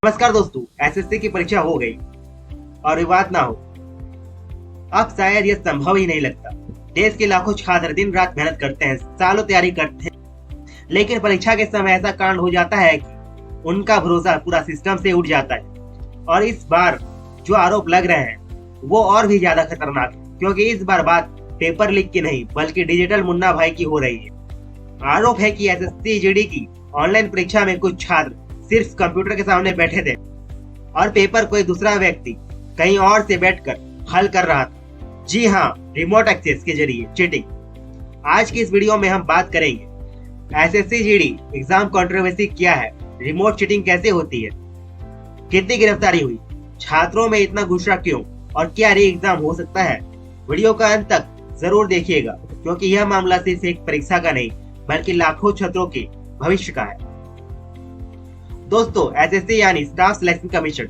नमस्कार दोस्तों, एसएससी की परीक्षा हो गई और विवाद ना हो, अब शायद यह संभव ही नहीं लगता। देश के लाखों छात्र दिन रात मेहनत करते हैं, सालों तैयारी करते हैं, लेकिन परीक्षा के समय ऐसा कांड हो जाता है कि उनका भरोसा पूरा सिस्टम से उठ जाता है। और इस बार जो आरोप लग रहे हैं वो और भी ज्यादा खतरनाक है, क्योंकि इस बार बात पेपर लीक की नहीं बल्कि डिजिटल मुन्ना भाई की हो रही है। आरोप है कि एसएससी जीडी की ऑनलाइन परीक्षा में कुछ छात्र सिर्फ कंप्यूटर के सामने बैठे थे और पेपर कोई दूसरा व्यक्ति कहीं और से बैठकर हल कर रहा था। जी हाँ, रिमोट एक्सेस के जरिए चीटिंग। आज की इस वीडियो में हम बात करेंगे एसएससी जीडी एग्जाम कंट्रोवर्सी क्या है, रिमोट चीटिंग कैसे होती है, कितनी गिरफ्तारी हुई, छात्रों में इतना गुस्सा क्यों और क्या री एग्जाम हो सकता है। वीडियो का अंत तक जरूर देखिएगा, क्योंकि यह मामला सिर्फ एक परीक्षा का नहीं बल्कि लाखों छात्रों के भविष्य का है। दोस्तों, एसएससी यानी स्टाफ सिलेक्शन कमीशन,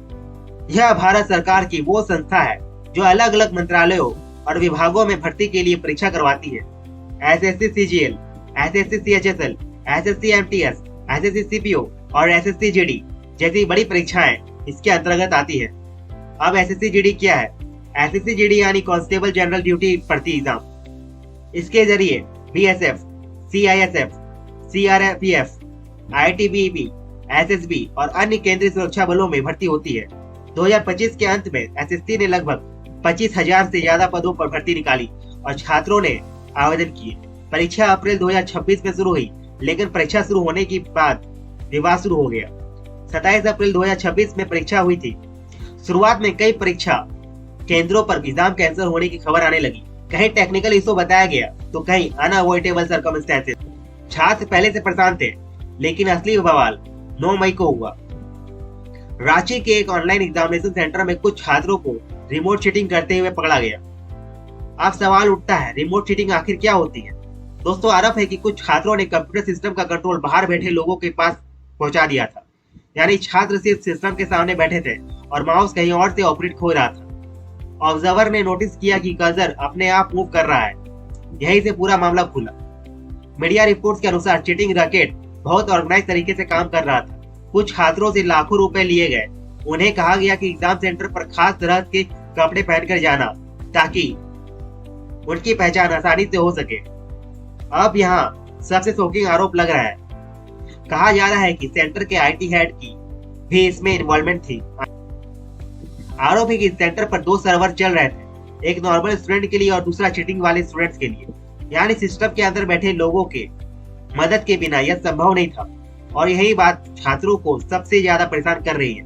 यह भारत सरकार की वो संस्था है जो अलग अलग मंत्रालयों और विभागों में भर्ती के लिए परीक्षा करवाती है। SSC CGL, SSC CHSL, SSC MTS, SSC CPO और एसएससी जीडी जैसी बड़ी परीक्षाएं इसके अंतर्गत आती है। अब एसएससी जीडी क्या है? एसएससी जीडी यानी कांस्टेबल जनरल ड्यूटी भर्ती एग्जाम। इसके जरिए BSF, CISF, CRPF, ITBP, SSB और अन्य केंद्रीय सुरक्षा बलों में भर्ती होती है। 2025 के अंत में एसएससी ने लगभग 25,000 से ज्यादा पदों पर भर्ती निकाली और छात्रों ने आवेदन किए। परीक्षा अप्रैल 2026 में शुरू हुई, लेकिन परीक्षा शुरू होने के बाद विवाद शुरू हो गया। 27 अप्रैल 2026 में परीक्षा हुई थी। शुरुआत में कई परीक्षा केंद्रों पर एग्जाम कैंसिल होने की खबर आने लगी। कहीं टेक्निकल इशू बताया गया तो कहीं अनअवॉइडेबल सर्कमस्टेंसेस। छात्र पहले से परेशान थे, लेकिन असली बवाल 9 मई को हुआ। रांची के एक ऑनलाइन एग्जामिनेशन सेंटर में कुछ छात्रों को रिमोट चीटिंग करते हुए पकड़ा गया। अब सवाल उठता है, रिमोट चीटिंग आखिर क्या होती है? दोस्तों, आरोप है कि कुछ छात्रों ने कंप्यूटर सिस्टम का कंट्रोल बाहर बैठे लोगों के पास पहुंचा दिया था। यानी छात्र सिर्फ सिस्टम के सामने बैठे थे और माउस कहीं और से ऑपरेट हो रहा था। ऑब्जर्वर ने नोटिस किया कि कर्सर अपने आप मूव कर रहा है। यही से पूरा मामला खुला। मीडिया रिपोर्ट्स के अनुसार चीटिंग रैकेट बहुत ऑर्गेनाइज तरीके से काम कर रहा था। कुछ छात्रों से लाखों रुपए लिए गए। उन्हें कहा गया कि एग्जाम सेंटर पर खास तरह के कपड़े पहनकर जाना ताकि उनकी पहचान आसानी से हो सके। अब यहाँ सबसे शॉकिंग आरोप लग रहा है। कहा जा रहा है कि सेंटर के आईटी हेड की भी इसमें इन्वॉल्वमेंट थी। आरोप है कि सेंटर पर 2 सर्वर चल रहे थे, एक नॉर्मल स्टूडेंट के लिए और दूसरा चीटिंग वाले स्टूडेंट्स के लिए। यानी सिस्टम के अंदर बैठे लोगों के मदद के बिना यह संभव नहीं था। और यही बात छात्रों को सबसे ज्यादा परेशान कर रही है,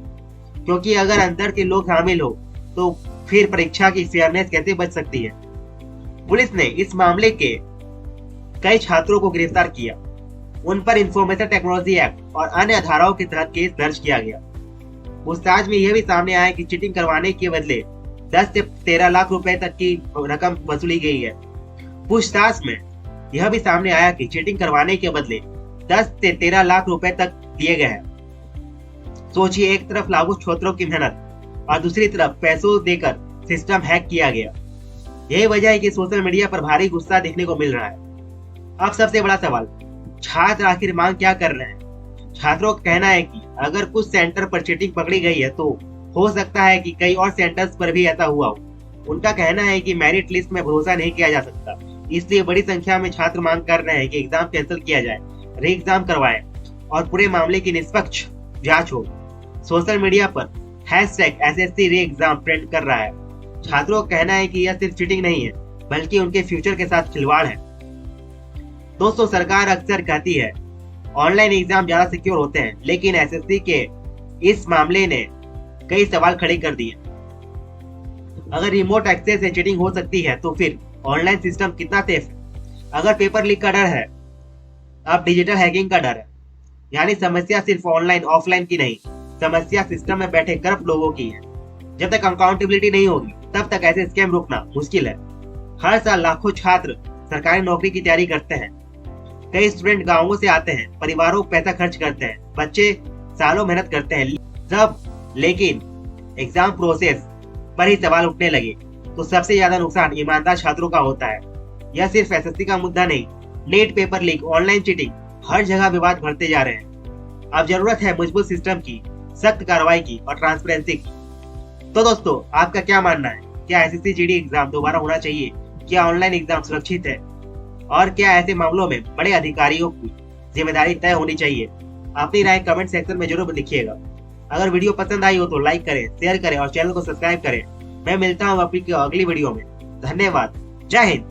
क्योंकि अगर अंदर के लोग शामिल हो तो फिर परीक्षा की फेयरनेस कैसे बच सकती है। पुलिस ने इस मामले के कई छात्रों को गिरफ्तार किया। उन पर इंफॉर्मेशन टेक्नोलॉजी एक्ट और अन्य धाराओं के तहत केस दर्ज किया गया। पूछताछ में यह भी सामने आया कि चीटिंग करवाने के बदले 10 से 13 लाख रुपए तक की रकम वसूली गई है। पूछताछ में यह भी सामने आया कि चीटिंग करवाने के बदले 10 से 13 लाख रुपए तक दिए गए हैं। सोचिए, एक तरफ लागू छात्रों की मेहनत और दूसरी तरफ पैसों देकर सिस्टम हैक किया गया। यही वजह है कि सोशल मीडिया पर भारी गुस्सा देखने को मिल रहा है। अब सबसे बड़ा सवाल, छात्र आखिर मांग क्या कर रहे हैं? छात्रों का कहना है कि अगर कुछ सेंटर पर चीटिंग पकड़ी गई है तो हो सकता है कि कई और सेंटर्स पर भी ऐसा हुआ हो। उनका कहना है कि मेरिट लिस्ट में भरोसा नहीं किया जा सकता, इसलिए बड़ी संख्या में छात्र मांग कर रहे हैं कि एग्जाम कैंसिल किया जाए, री एग्जाम करवाएं और पूरे मामले की निष्पक्ष जांच हो। सोशल मीडिया पर #SSC री एग्जाम ट्रेंड कर रहा है। छात्रों का कहना है कि यह सिर्फ चीटिंग नहीं है बल्कि उनके फ्यूचर के साथ खिलवाड़ है। दोस्तों, सरकार अक्सर कहती है ऑनलाइन एग्जाम ज्यादा सिक्योर होते हैं, लेकिन एसएससी के इस मामले ने कई सवाल खड़े कर दिए। अगर रिमोट एक्सेस से चीटिंग हो सकती है तो फिर ऑनलाइन सिस्टम कितना सेफ है? अगर पेपर लीक का डर है, अब डिजिटल हैकिंग का डर है। यानी समस्या सिर्फ ऑनलाइन ऑफलाइन की नहीं, समस्या सिस्टम में बैठे करप्ट लोगों की है। जब तक अकाउंटेबिलिटी नहीं होगी तब तक ऐसे स्कैम रोकना मुश्किल है। हर साल लाखों छात्र सरकारी नौकरी की तैयारी करते हैं। कई स्टूडेंट गांवों से आते हैं, परिवारों को पैसा खर्च करते हैं, बच्चे सालों मेहनत करते हैं। जब लेकिन एग्जाम प्रोसेस पर ही सवाल उठने लगे तो सबसे ज्यादा नुकसान ईमानदार छात्रों का होता है। यह सिर्फ एसएससी का मुद्दा नहीं, NET paper leak, online cheating, हर जगह विवाद बढ़ते जा रहे हैं। अब जरूरत है मजबूत सिस्टम की, सख्त कार्रवाई की और ट्रांसपेरेंसी की। तो दोस्तों, आपका क्या मानना है? क्या एसएससी जीडी एग्जाम दोबारा होना चाहिए? क्या ऑनलाइन एग्जाम सुरक्षित है? और क्या ऐसे मामलों में बड़े अधिकारियों की जिम्मेदारी तय होनी चाहिए? अपनी राय कमेंट सेक्शन में जरूर लिखिएगा। अगर वीडियो पसंद आई हो तो लाइक करें, शेयर करें और चैनल को सब्सक्राइब करें। मैं मिलता हूँ अपनी अगली वीडियो में। धन्यवाद। जय हिंद।